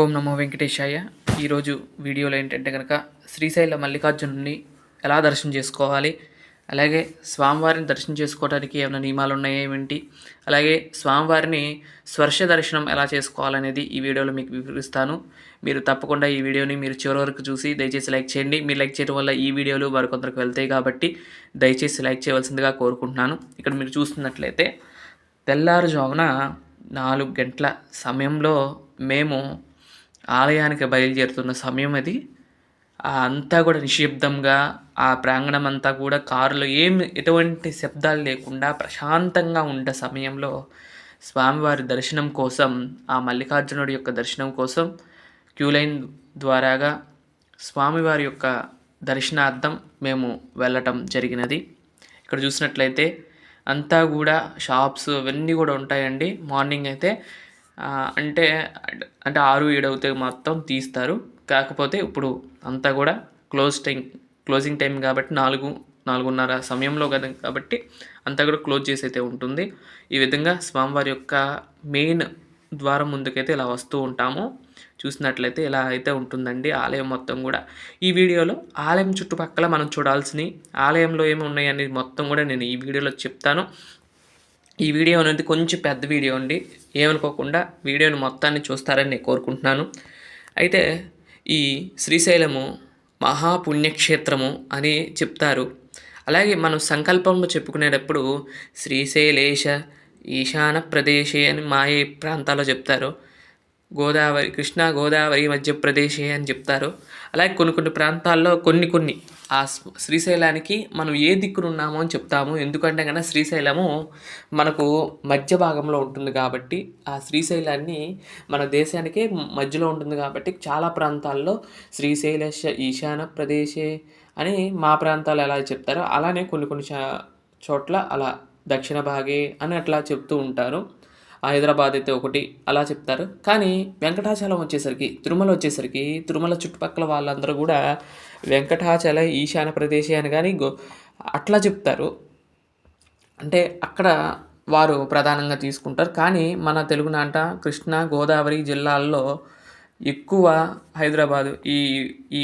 ఓం నమో వెంకటేశాయ. ఈరోజు వీడియోలో ఏంటంటే కనుక శ్రీశైల మల్లికార్జునుడిని ఎలా దర్శనం చేసుకోవాలి, అలాగే స్వామివారిని దర్శనం చేసుకోవడానికి ఏమైనా నియమాలు ఉన్నాయా ఏమిటి, అలాగే స్వామివారిని స్పర్శ దర్శనం ఎలా చేసుకోవాలనేది ఈ వీడియోలో మీకు వివరిస్తాను. మీరు తప్పకుండా ఈ వీడియోని మీరు చివరి వరకు చూసి దయచేసి లైక్ చేయండి. మీరు లైక్ చేయడం వల్ల ఈ వీడియోలు మరికొందరికి వెళ్తాయి కాబట్టి దయచేసి లైక్ చేయవలసిందిగా కోరుకుంటున్నాను. ఇక్కడ మీరు చూస్తున్నట్లయితే తెల్లారుజామున 4 గంటల సమయంలో మేము ఆలయానికి బయలుదేరుతున్న సమయం అది. అంతా కూడా నిశ్శబ్దంగా, ఆ ప్రాంగణం అంతా కూడా కారులో ఎటువంటి శబ్దాలు లేకుండా ప్రశాంతంగా ఉండే సమయంలో స్వామివారి దర్శనం కోసం, ఆ మల్లికార్జునుడి యొక్క దర్శనం కోసం క్యూ లైన్ ద్వారాగా స్వామివారి యొక్క దర్శనార్థం మేము వెళ్ళటం జరిగినది. ఇక్కడ చూసినట్లయితే అంతా కూడా షాప్స్ అవన్నీ కూడా ఉంటాయండి. మార్నింగ్ అయితే అంటే 6-7 అవుతే మొత్తం తీస్తారు. కాకపోతే ఇప్పుడు అంతా కూడా క్లోజింగ్ టైం కాబట్టి 4-4:30 సమయంలో కదా కాబట్టి అంతా కూడా క్లోజ్ చేసి అయితే ఉంటుంది. ఈ విధంగా స్వామివారి యొక్క మెయిన్ ద్వారం ముందుకైతే ఇలా వస్తూ ఉంటాము. చూసినట్లయితే ఇలా అయితే ఉంటుందండి ఆలయం మొత్తం కూడా. ఈ వీడియోలో ఆలయం చుట్టుపక్కల మనం చూడాల్సినవి, ఆలయంలో ఏమి ఉన్నాయి అనేది మొత్తం కూడా నేను ఈ వీడియోలో చెప్తాను. ఈ వీడియో అనేది కొంచెం పెద్ద వీడియో అండి, ఏమనుకోకుండా వీడియోని మొత్తాన్ని చూస్తారని నేను కోరుకుంటున్నాను. అయితే ఈ శ్రీశైలము మహాపుణ్యక్షేత్రము అని చెప్తారు. అలాగే మనం సంకల్పంలో చెప్పుకునేటప్పుడు శ్రీశైలేశ ఈశాన ప్రదేశే అని మా ఏ ప్రాంతాల్లో చెప్తారు. కృష్ణా గోదావరి మధ్యప్రదేశే అని చెప్తారు. అలాగే కొన్ని ప్రాంతాల్లో కొన్ని ఆ శ్రీశైలానికి మనం ఏ దిక్కున ఉన్నామో అని చెప్తాము. ఎందుకంటే కనుక శ్రీశైలము మనకు మధ్య భాగంలో ఉంటుంది కాబట్టి, ఆ శ్రీశైలాన్ని మన దేశానికే మధ్యలో ఉంటుంది కాబట్టి చాలా ప్రాంతాల్లో శ్రీశైల ఈశాన ప్రదేశే అని మా ప్రాంతాలు ఎలా చెప్తారో అలానే కొన్ని చోట్ల అలా దక్షిణ భాగే అని అట్లా చెప్తూ ఉంటారు. హైదరాబాద్ అయితే ఒకటి అలా చెప్తారు. కానీ వెంకటాచలం వచ్చేసరికి, తిరుమల చుట్టుపక్కల వాళ్ళందరూ కూడా వెంకటాచల ఈశాన ప్రదేశే అని కానీ అట్లా చెప్తారు. అంటే అక్కడ వారు ప్రధానంగా తీసుకుంటారు. కానీ మన తెలుగునాట కృష్ణా గోదావరి జిల్లాల్లో ఎక్కువ హైదరాబాదు ఈ ఈ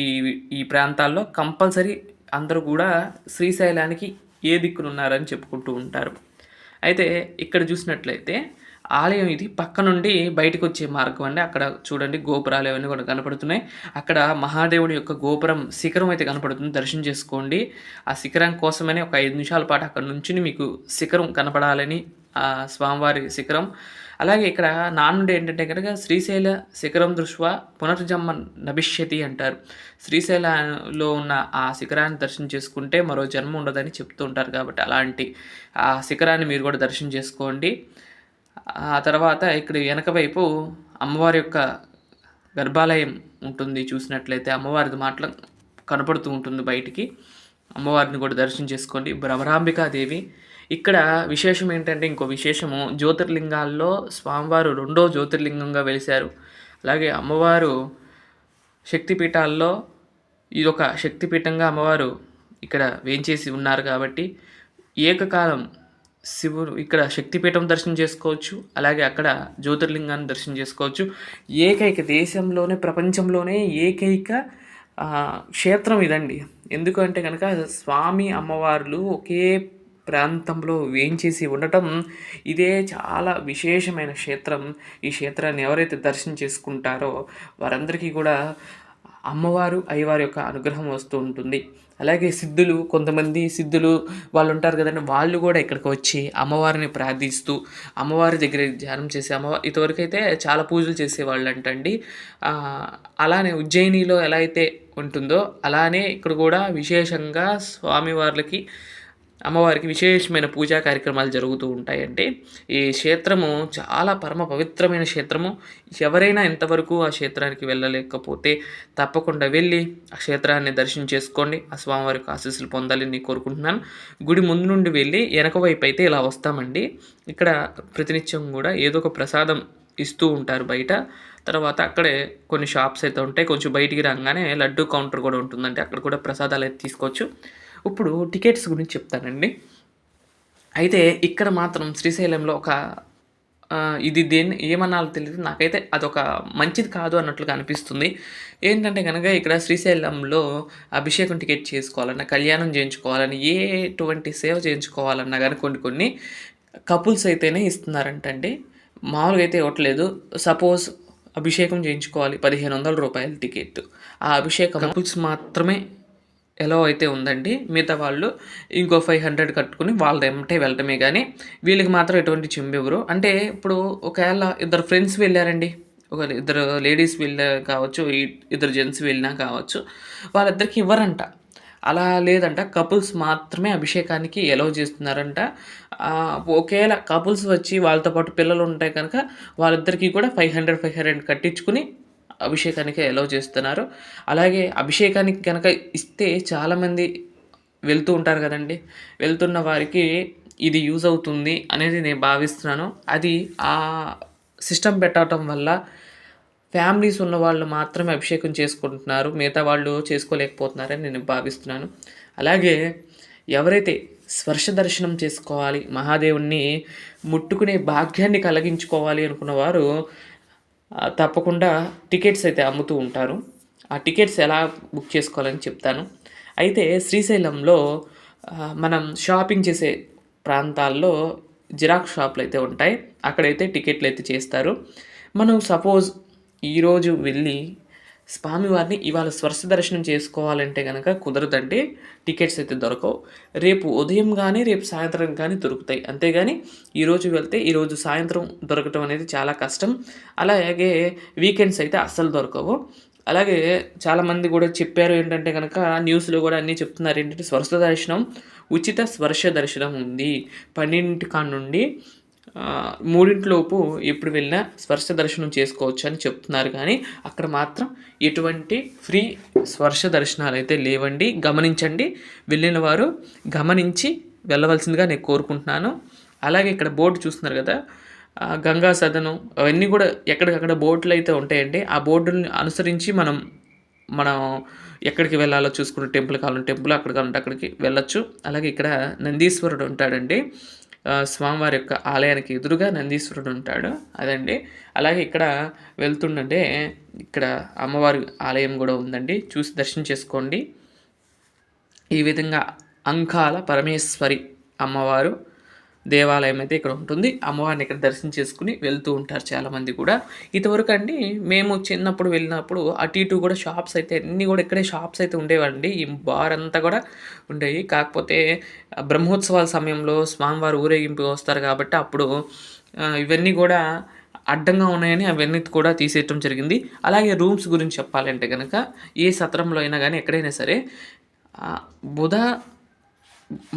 ఈ ప్రాంతాల్లో కంపల్సరీ అందరూ కూడా శ్రీశైలానికి ఏ దిక్కునున్నారని చెప్పుకుంటూ ఉంటారు. అయితే ఇక్కడ చూసినట్లయితే ఆలయం ఇది పక్క నుండి బయటకు వచ్చే మార్గం అండి. అక్కడ చూడండి గోపురాలు అవన్నీ కూడా కనపడుతున్నాయి. అక్కడ మహాదేవుడి యొక్క గోపురం శిఖరం అయితే కనపడుతుంది, దర్శనం చేసుకోండి. ఆ శిఖరం కోసమని ఒక 5 నిమిషాల పాటు అక్కడ నుంచి మీకు శిఖరం కనపడాలని, ఆ స్వామివారి శిఖరం. అలాగే ఇక్కడ నానుండి ఏంటంటే కనుక శ్రీశైల శిఖరం దృష్ట్యా పునర్జన్మ నభిష్యతి అంటారు. శ్రీశైలంలో ఉన్న ఆ శిఖరాన్ని దర్శనం చేసుకుంటే మరో జన్మ ఉండదని చెప్తూ ఉంటారు. కాబట్టి అలాంటి ఆ శిఖరాన్ని మీరు కూడా దర్శనం చేసుకోండి. ఆ తర్వాత ఇక్కడ వెనక వైపు అమ్మవారి యొక్క గర్భాలయం ఉంటుంది. చూసినట్లయితే అమ్మవారిది మాటలు కనపడుతూ ఉంటుంది బయటికి. అమ్మవారిని కూడా దర్శనం చేసుకోండి. భ్రమరాంబికాదేవి. ఇక్కడ విశేషం ఏంటంటే, ఇంకో విశేషము, జ్యోతిర్లింగాల్లో స్వామివారు 2వ జ్యోతిర్లింగంగా వెలిశారు. అలాగే అమ్మవారు శక్తిపీఠాల్లో ఇదొక శక్తిపీఠంగా అమ్మవారు ఇక్కడ వేంచేసి ఉన్నారు. కాబట్టి ఏకకాలం శివుడు ఇక్కడ శక్తిపీఠం దర్శనం చేసుకోవచ్చు, అలాగే అక్కడ జ్యోతిర్లింగాన్ని దర్శనం చేసుకోవచ్చు. ఏకైక దేశంలోనే, ప్రపంచంలోనే ఏకైక క్షేత్రం ఇదండి. ఎందుకంటే కనుక స్వామి అమ్మవార్లు ఒకే ప్రాంతంలో వేంచేసి ఉండటం ఇదే చాలా విశేషమైన క్షేత్రం. ఈ క్షేత్రాన్ని ఎవరైతే దర్శనం చేసుకుంటారో వారందరికీ కూడా అమ్మవారు అయ్యవారి యొక్క అనుగ్రహం వస్తూ ఉంటుంది. అలాగే కొంతమంది సిద్ధులు వాళ్ళు ఉంటారు కదండి, వాళ్ళు కూడా ఇక్కడికి వచ్చి అమ్మవారిని ప్రార్థిస్తూ అమ్మవారి దగ్గర ధ్యానం చేసి ఇంతవరకైతే చాలా పూజలు చేసేవాళ్ళు అంటండి. అలానే ఉజ్జయినిలో ఎలా అయితే ఉంటుందో అలానే ఇక్కడ కూడా విశేషంగా అమ్మవారికి విశేషమైన పూజా కార్యక్రమాలు జరుగుతూ ఉంటాయండి. ఈ క్షేత్రము చాలా పరమ పవిత్రమైన క్షేత్రము. ఎవరైనా ఇంతవరకు ఆ క్షేత్రానికి వెళ్ళలేకపోతే తప్పకుండా వెళ్ళి ఆ క్షేత్రాన్ని దర్శనం చేసుకోండి. ఆ స్వామివారికి ఆశీస్సులు పొందాలని కోరుకుంటున్నాను. గుడి ముందు నుండి వెళ్ళి వెనక వైపు అయితే ఇలా వస్తామండి. ఇక్కడ ప్రతినిత్యం కూడా ఏదో ఒక ప్రసాదం ఇస్తూ ఉంటారు బయట. తర్వాత అక్కడే కొన్ని షాప్స్ అయితే ఉంటాయి. కొంచెం బయటికి రాగానే లడ్డు కౌంటర్ కూడా ఉంటుందంటే అక్కడ కూడా ప్రసాదాలు అయితే తీసుకోవచ్చు. ఇప్పుడు టికెట్స్ గురించి చెప్తానండి. అయితే ఇక్కడ మాత్రం శ్రీశైలంలో ఒక ఇది దేన్ని ఏమనాలో తెలీదు. నాకైతే అదొక మంచిది కాదు అన్నట్లుగా అనిపిస్తుంది. ఏంటంటే గనక ఇక్కడ శ్రీశైలంలో అభిషేకం టికెట్ చేసుకోవాలన్నా, కళ్యాణం చేయించుకోవాలన్నా, ఎటువంటి సేవ చేయించుకోవాలన్నా గానీ కొన్ని కపుల్స్ అయితేనే ఇస్తున్నారంటండి. మామూలుగా అయితే ఇవ్వట్లేదు. సపోజ్ అభిషేకం చేయించుకోవాలి, రూ. 1500 టికెట్. ఆ అభిషేకం కపుల్స్ మాత్రమే ఎలో అయితే ఉందండి. మిగతా వాళ్ళు ఇంకో 500 కట్టుకుని వాళ్ళదెమ్మటే వెళ్ళటమే గానీ, వీళ్ళకి మాత్రం ఎటువంటి చింబివ్వరు. అంటే ఇప్పుడు ఒకవేళ ఇద్దరు ఫ్రెండ్స్ వెళ్ళారండి. ఇద్దరు లేడీస్ వెళ్ళా కావచ్చు, ఇద్దరు జెంట్స్ వెళ్ళినా కావచ్చు. వాళ్ళిద్దరికి ఇవ్వరంట. అలా లేదంట. కపుల్స్ మాత్రమే అభిషేకానికి ఎలౌ చేస్తున్నారంట. ఒకేళ కపుల్స్ వచ్చి వాళ్ళతో పాటు పిల్లలు ఉంటే కనుక వాళ్ళిద్దరికీ కూడా 500 కట్టించుకుని అభిషేకానికి ఎలౌ చేస్తున్నారు. అలాగే అభిషేకానికి కనుక ఇస్తే చాలామంది వెళ్తూ ఉంటారు కదండీ! వెళ్తున్న వారికి ఇది యూజ్ అవుతుంది అనేది నేను భావిస్తున్నాను. అది ఆ సిస్టమ్ పెట్టడం వల్ల ఫ్యామిలీస్ ఉన్నవాళ్ళు మాత్రమే అభిషేకం చేసుకుంటున్నారు. మిగతా వాళ్ళు చేసుకోలేకపోతున్నారని నేను భావిస్తున్నాను. అలాగే ఎవరైతే స్పర్శ దర్శనం చేసుకోవాలి, మహాదేవుడిని ముట్టుకునే భాగ్యాన్ని కలిగించుకోవాలి అనుకున్న వారు తప్పకుండా టికెట్స్ అయితే అమ్ముతూ ఉంటారు. ఆ టికెట్స్ ఎలా బుక్ చేసుకోవాలని చెప్తాను. అయితే శ్రీశైలంలో మనం షాపింగ్ చేసే ప్రాంతాల్లో జిరాక్స్ షాపులు అయితే ఉంటాయి. అక్కడైతే టికెట్లు అయితే చేస్తారు. మనం సపోజ్ ఈరోజు వెళ్ళి స్వామివారిని ఇవాళ స్పర్శ దర్శనం చేసుకోవాలంటే కనుక కుదరదండి. టికెట్స్ అయితే దొరకవు. రేపు ఉదయం కానీ, రేపు సాయంత్రం కానీ దొరుకుతాయి. అంతేగాని ఈరోజు వెళ్తే ఈరోజు సాయంత్రం దొరకటం అనేది చాలా కష్టం. అలాగే వీకెండ్స్ అయితే అస్సలు దొరకవు. అలాగే చాలామంది కూడా చెప్పారు ఏంటంటే కనుక న్యూస్లో కూడా అన్నీ చెప్తున్నారు ఏంటంటే స్పర్శ దర్శనం, ఉచిత స్పర్శ దర్శనం ఉంది. 12 కాడ నుండి 3 ఎప్పుడు వెళ్ళినా స్పర్శ దర్శనం చేసుకోవచ్చు అని చెప్తున్నారు. కానీ అక్కడ మాత్రం ఎటువంటి ఫ్రీ స్పర్శ దర్శనాలు అయితే లేవండి. గమనించండి. వెళ్ళిన వారు గమనించి వెళ్ళవలసిందిగా నేను కోరుకుంటున్నాను. అలాగే ఇక్కడ బోర్డు చూస్తున్నారు కదా, గంగా సదనం అవన్నీ కూడా ఎక్కడికక్కడ బోర్డులు అయితే ఉంటాయండి. ఆ బోర్డుని అనుసరించి మనం ఎక్కడికి వెళ్ళాలో చూసుకున్న టెంపుల్ కావాలంటే టెంపుల్, అక్కడ కావాలంటే అక్కడికి వెళ్ళొచ్చు. అలాగే ఇక్కడ నందీశ్వరుడు ఉంటాడండి. స్వామివారి యొక్క ఆలయానికి ఎదురుగా నందీశ్వరుడు ఉంటాడు, అదండి. అలాగే ఇక్కడ వెళ్తుండంటే ఇక్కడ అమ్మవారి ఆలయం కూడా ఉందండి, చూసి దర్శనం చేసుకోండి. ఈ విధంగా అంకాల పరమేశ్వరి అమ్మవారు దేవాలయం అయితే ఇక్కడ ఉంటుంది. అమ్మవారిని ఇక్కడ దర్శనం చేసుకుని వెళ్తూ ఉంటారు చాలామంది కూడా. ఇంతవరకు అండి మేము చిన్నప్పుడు వెళ్ళినప్పుడు అటు ఇటు కూడా షాప్స్ అయితే అన్నీ కూడా ఇక్కడే షాప్స్ అయితే ఉండేవండి. ఈ బార్ అంతా కూడా ఉండేవి. కాకపోతే బ్రహ్మోత్సవాల సమయంలో స్వామివారు ఊరేగింపు వస్తారు కాబట్టి అప్పుడు ఇవన్నీ కూడా అడ్డంగా ఉన్నాయని అవన్నీ కూడా తీసేయటం జరిగింది. అలాగే రూమ్స్ గురించి చెప్పాలంటే కనుక ఏ సత్రంలో అయినా కానీ ఎక్కడైనా సరే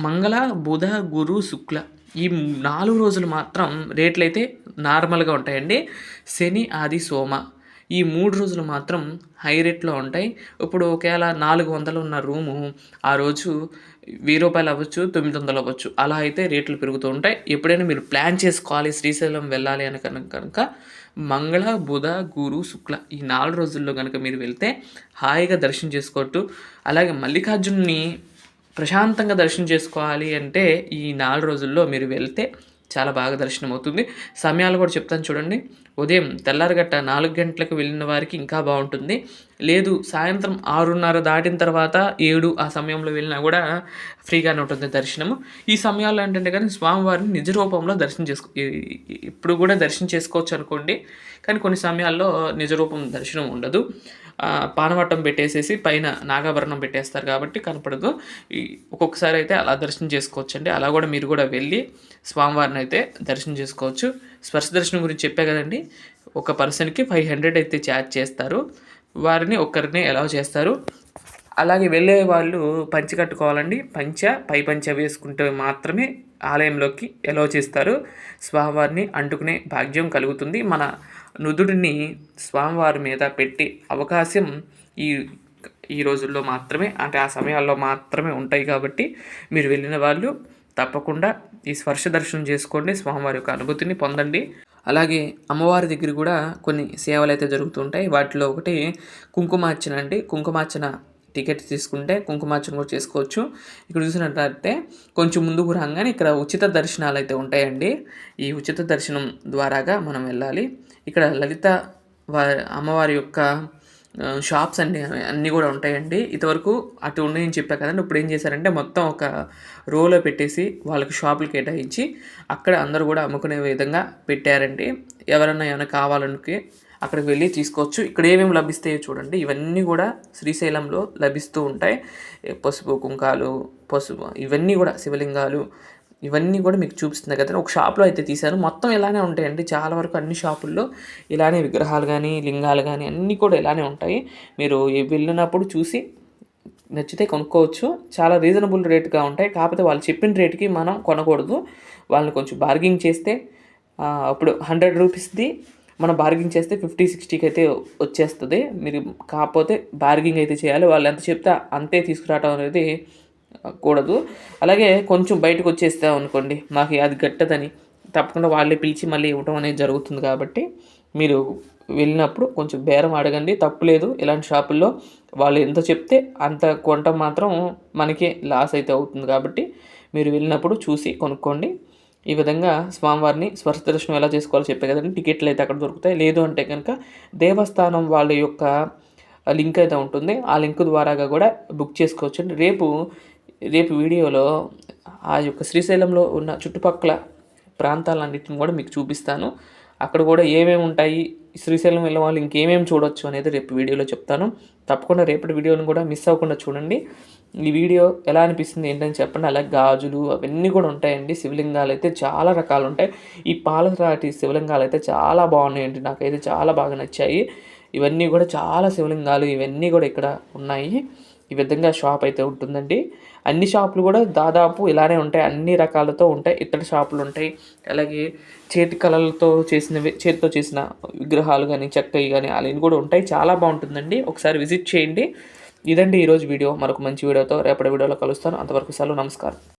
మంగళ, బుధ, గురు, శుక్ల ఈ 4 రోజులు మాత్రం రేట్లు అయితే నార్మల్గా ఉంటాయండి. శని, ఆది, సోమ ఈ 3 రోజులు మాత్రం హై రేట్లో ఉంటాయి. ఇప్పుడు ఒకవేళ 400 ఉన్న రూము ఆ రోజు రూ. 1000 అవ్వచ్చు, 900 అవ్వచ్చు. అలా అయితే రేట్లు పెరుగుతూ ఉంటాయి. ఎప్పుడైనా మీరు ప్లాన్ చేసుకోవాలి శ్రీశైలం వెళ్ళాలి అని కనుక మంగళ, బుధ, గురు, శుక్ల ఈ 4 రోజుల్లో కనుక మీరు వెళ్తే హాయిగా దర్శనం చేసుకోవచ్చు. అలాగే మల్లికార్జున్ని ప్రశాంతంగా దర్శనం చేసుకోవాలి అంటే ఈ 4 రోజుల్లో మీరు వెళ్తే చాలా బాగా దర్శనం అవుతుంది. సమయాలు కూడా చెప్తాను చూడండి. ఉదయం తెల్లారగట్ట 4 గంటలకు వెళ్ళిన వారికి ఇంకా బాగుంటుంది. లేదు సాయంత్రం 6:30 దాటిన తర్వాత 7 ఆ సమయంలో వెళ్ళినా కూడా ఫ్రీగానే ఉంటుంది దర్శనము. ఈ సమయాల్లో ఏంటంటే కానీ స్వామివారిని నిజ రూపంలో ఇప్పుడు కూడా దర్శనం చేసుకోవచ్చు అనుకోండి. కానీ కొన్ని సమయాల్లో నిజ రూపం దర్శనం ఉండదు. పానవట్టం పెట్టేసేసి పైన నాగాభరణం పెట్టేస్తారు కాబట్టి కనపడదు. ఒక్కొక్కసారి అయితే అలా దర్శనం చేసుకోవచ్చండి. అలా కూడా మీరు కూడా వెళ్ళి స్వామివారిని అయితే దర్శనం చేసుకోవచ్చు. స్పర్శ దర్శనం గురించి చెప్పే కదండి, ఒక పర్సన్కి 500 అయితే ఛార్జ్ చేస్తారు. వారిని ఒక్కరిని అలౌ చేస్తారు. అలాగే వెళ్ళే వాళ్ళు పంచె కట్టుకోవాలండి. పై పంచె వేసుకుంటే మాత్రమే ఆలయంలోకి అలౌ చేస్తారు. స్వామివారిని అంటుకునే భాగ్యం కలుగుతుంది. మన నుదుడిని స్వామివారి మీద పెట్టి అవకాశం ఈ రోజుల్లో మాత్రమే, అంటే ఆ సమయాల్లో మాత్రమే ఉంటాయి. కాబట్టి మీరు వెళ్ళిన వాళ్ళు తప్పకుండా ఈ స్పర్శ దర్శనం చేసుకోండి, స్వామివారి యొక్క అనుభూతిని పొందండి. అలాగే అమ్మవారి దగ్గర కూడా కొన్ని సేవలు అయితే జరుగుతుంటాయి. వాటిలో ఒకటి కుంకుమార్చన అండి. కుంకుమార్చన టికెట్ తీసుకుంటే కుంకుమార్చన కూడా చేసుకోవచ్చు. ఇక్కడ చూసినట్లయితే కొంచెం ముందుకు రాగానే ఇక్కడ ఉచిత దర్శనాలు అయితే ఉంటాయండి. ఈ ఉచిత దర్శనం ద్వారాగా మనం వెళ్ళాలి. ఇక్కడ లలిత అమ్మవారి యొక్క షాప్స్ అన్నీ కూడా ఉంటాయండి. ఇంతవరకు అటు ఉన్నాయని చెప్పా కదండి. ఇప్పుడు ఏం చేశారంటే మొత్తం ఒక రోలో పెట్టేసి వాళ్ళకి షాపులు కేటాయించి అక్కడ అందరూ కూడా అమ్ముకునే విధంగా పెట్టారండి. ఎవరైనా ఏమైనా కావాలనుకి అక్కడికి వెళ్ళి తీసుకోవచ్చు. ఇక్కడ ఏమేమి లభిస్తాయో చూడండి. ఇవన్నీ కూడా శ్రీశైలంలో లభిస్తూ ఉంటాయి. పసుపు కుంకాలు, ఇవన్నీ కూడా శివలింగాలు, ఇవన్నీ కూడా మీకు చూపిస్తుంది కదా. ఒక షాప్లో అయితే తీశాను. మొత్తం ఇలానే ఉంటాయండి. చాలా వరకు అన్ని షాపుల్లో ఇలానే విగ్రహాలు కానీ లింగాలు కానీ అన్నీ కూడా ఇలానే ఉంటాయి. మీరు వెళ్ళినప్పుడు చూసి నచ్చితే కొనుక్కోవచ్చు. చాలా రీజనబుల్ రేట్గా ఉంటాయి. కాకపోతే వాళ్ళు చెప్పిన రేటుకి మనం కొనకూడదు. వాళ్ళని కొంచెం బార్గింగ్ చేస్తే అప్పుడు 100 రూపీస్ది మనం బార్గింగ్ చేస్తే 50-60కి అయితే వచ్చేస్తుంది. మీరు కాకపోతే బార్గింగ్ అయితే చేయాలి. వాళ్ళు ఎంత చెప్తే అంతే తీసుకురావటం అనేది కూడదు. అలాగే కొంచెం బయటకు వచ్చేస్తాం అనుకోండి, మాకు అది గట్టదని తప్పకుండా వాళ్ళే పిలిచి మళ్ళీ ఇవ్వటం అనేది జరుగుతుంది. కాబట్టి మీరు వెళ్ళినప్పుడు కొంచెం బేరం అడగండి, తప్పులేదు. ఇలాంటి షాపుల్లో వాళ్ళు ఎంత చెప్తే అంత కొనటం మాత్రం మనకే లాస్ అయితే అవుతుంది. కాబట్టి మీరు వెళ్ళినప్పుడు చూసి కొనుక్కోండి. ఈ విధంగా స్వామివారిని స్పర్శ దర్శనం ఎలా చేసుకోవాలో చెప్పే కదండి. టికెట్లు అయితే అక్కడ దొరుకుతాయి. లేదు అంటే కనుక దేవస్థానం వాళ్ళ యొక్క లింక్ అయితే ఉంటుంది. ఆ లింక్ ద్వారాగా కూడా బుక్ చేసుకోవచ్చు అండి. రేపు వీడియోలో ఆ యొక్క శ్రీశైలంలో ఉన్న చుట్టుపక్కల ప్రాంతాలన్నింటిని కూడా మీకు చూపిస్తాను. అక్కడ కూడా ఏమేమి ఉంటాయి, శ్రీశైలం వెళ్ళే వాళ్ళు ఇంకేమేమి చూడొచ్చు అనేది రేపు వీడియోలో చెప్తాను. తప్పకుండా రేపటి వీడియోని కూడా మిస్ అవ్వకుండా చూడండి. ఈ వీడియో ఎలా అనిపిస్తుంది ఏంటని చెప్పండి. అలాగే గాజులు అవన్నీ కూడా ఉంటాయండి. శివలింగాలు అయితే చాలా రకాలు ఉంటాయి. ఈ పాలరాతి శివలింగాలు అయితే చాలా బాగున్నాయండి. నాకైతే చాలా బాగా నచ్చాయి. ఇవన్నీ కూడా చాలా శివలింగాలు ఇవన్నీ కూడా ఇక్కడ ఉన్నాయి. ఈ విధంగా షాప్ అయితే ఉంటుందండి. అన్ని షాపులు కూడా దాదాపు ఇలానే ఉంటాయి. అన్ని రకాలతో ఉంటాయి. ఇత్తడి షాపులు ఉంటాయి. అలాగే చేతితో చేసిన విగ్రహాలు కానీ చెక్కవి కానీ అలాంటివి కూడా ఉంటాయి. చాలా బాగుంటుందండి. ఒకసారి విజిట్ చేయండి. ఇదండి ఈరోజు వీడియో. మరొక మంచి వీడియోతో రేపటి వీడియోలో కలుస్తాను. అంతవరకు సెలవు. నమస్కారం.